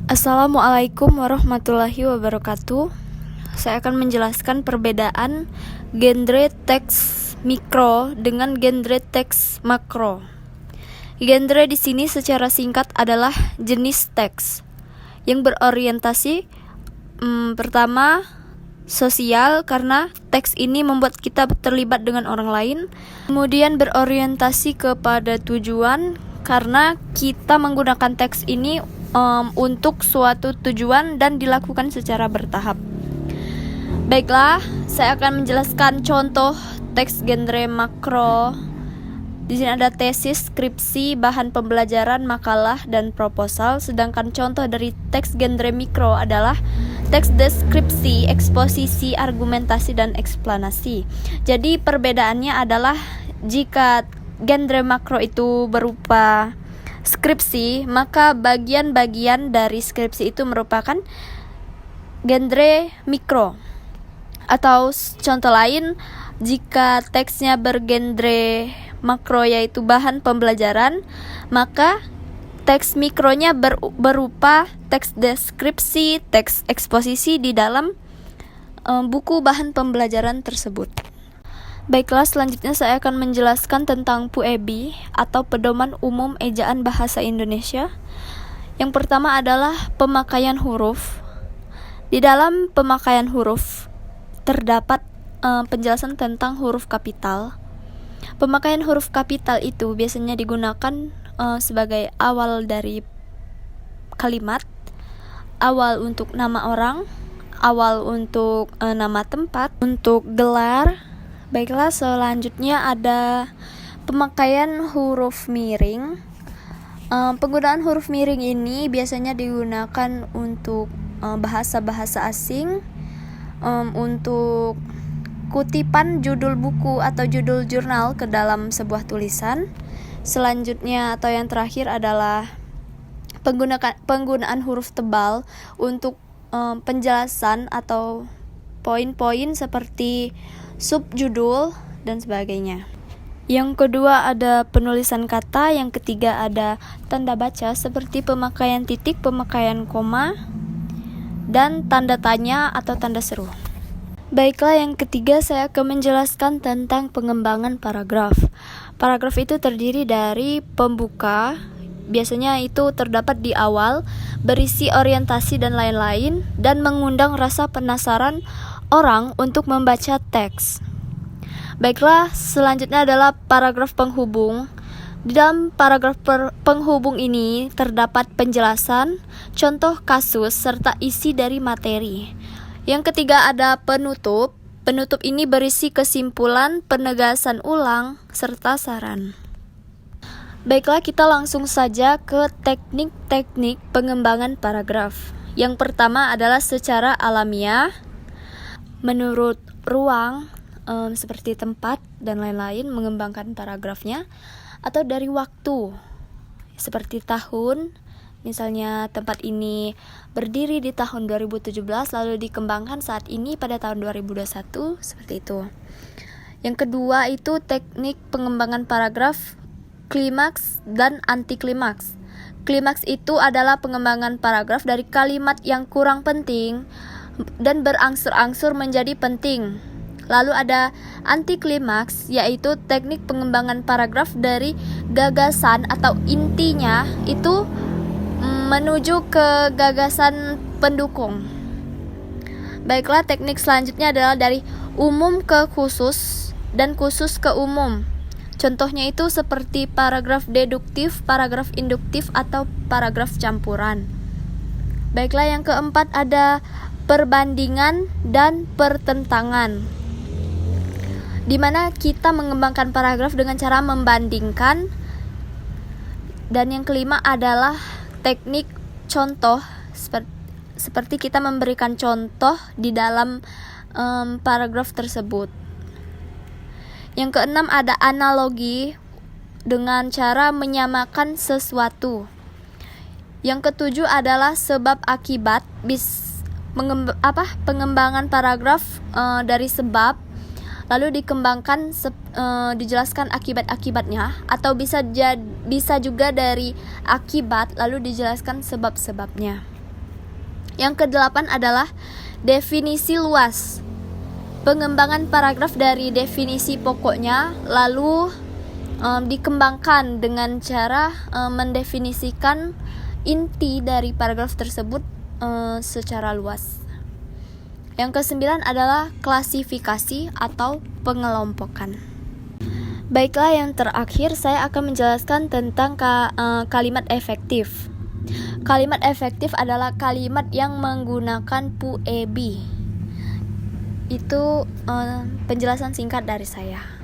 Assalamualaikum warahmatullahi wabarakatuh. Saya akan menjelaskan perbedaan genre teks mikro dengan genre teks makro. Genre di sini secara singkat adalah jenis teks yang berorientasi pertama sosial, karena teks ini membuat kita terlibat dengan orang lain. Kemudian berorientasi kepada tujuan, karena kita menggunakan teks ini untuk suatu tujuan dan dilakukan secara bertahap. Baiklah, saya akan menjelaskan contoh teks genre makro. Di sini ada tesis, skripsi, bahan pembelajaran, makalah, dan proposal. Sedangkan contoh dari teks genre mikro adalah teks deskripsi, eksposisi, argumentasi, dan eksplanasi. Jadi perbedaannya adalah jika genre makro itu berupa skripsi, maka bagian-bagian dari skripsi itu merupakan genre mikro. Atau contoh lain, jika teksnya bergenre makro yaitu bahan pembelajaran, maka teks mikronya berupa teks deskripsi, teks eksposisi di dalam buku bahan pembelajaran tersebut. Baiklah, selanjutnya saya akan menjelaskan tentang PUEB atau Pedoman Umum Ejaan Bahasa Indonesia. Yang pertama adalah pemakaian huruf. Di dalam pemakaian huruf terdapat penjelasan tentang huruf kapital. Pemakaian huruf kapital itu biasanya digunakan sebagai awal dari kalimat, awal untuk nama orang, awal untuk nama tempat, untuk gelar. Baiklah, selanjutnya ada pemakaian huruf miring. Penggunaan huruf miring ini biasanya digunakan untuk bahasa-bahasa asing, untuk kutipan judul buku atau judul jurnal ke dalam sebuah tulisan. Selanjutnya atau yang terakhir adalah penggunaan huruf tebal untuk penjelasan atau poin-poin seperti subjudul dan sebagainya. Yang kedua ada penulisan kata, yang ketiga ada tanda baca seperti pemakaian titik, pemakaian koma, dan tanda tanya atau tanda seru. Baiklah, yang ketiga saya akan menjelaskan tentang pengembangan paragraf. Paragraf itu terdiri dari pembuka, biasanya itu terdapat di awal, berisi orientasi dan lain-lain, dan mengundang rasa penasaran orang untuk membaca teks. Baiklah, selanjutnya adalah paragraf penghubung. Di dalam paragraf penghubung ini terdapat penjelasan, contoh kasus, serta isi dari materi. Yang ketiga ada penutup. Penutup ini berisi kesimpulan, penegasan ulang, serta saran. Baiklah, kita langsung saja ke teknik-teknik pengembangan paragraf. Yang pertama adalah secara alamiah, menurut ruang, seperti tempat dan lain-lain, mengembangkan paragrafnya. Atau dari waktu, seperti tahun, misalnya tempat ini berdiri di tahun 2017 lalu dikembangkan saat ini pada tahun 2021, seperti itu. Yang kedua itu teknik pengembangan paragraf klimaks dan anti klimaks. Klimaks itu adalah pengembangan paragraf dari kalimat yang kurang penting dan berangsur-angsur menjadi penting. Lalu ada anti klimaks, yaitu teknik pengembangan paragraf dari gagasan atau intinya itu menuju ke gagasan pendukung. Baiklah, teknik selanjutnya adalah dari umum ke khusus dan khusus ke umum. Contohnya itu seperti paragraf deduktif, paragraf induktif, atau paragraf campuran. Baiklah, yang keempat ada perbandingan dan pertentangan, di mana kita mengembangkan paragraf dengan cara membandingkan. Dan yang kelima adalah teknik contoh, seperti kita memberikan contoh di dalam paragraf tersebut. Yang keenam ada analogi dengan cara menyamakan sesuatu. Yang ketujuh adalah sebab akibat, pengembangan paragraf dari sebab lalu dikembangkan dijelaskan akibat-akibatnya, atau bisa juga dari akibat lalu dijelaskan sebab-sebabnya. Yang kedelapan adalah definisi luas. Pengembangan paragraf dari definisi pokoknya lalu dikembangkan dengan cara mendefinisikan inti dari paragraf tersebut secara luas. Yang kesembilan adalah klasifikasi atau pengelompokan. Baiklah, yang terakhir saya akan menjelaskan tentang kalimat efektif. Kalimat efektif adalah kalimat yang menggunakan puebi. Itu penjelasan singkat dari saya.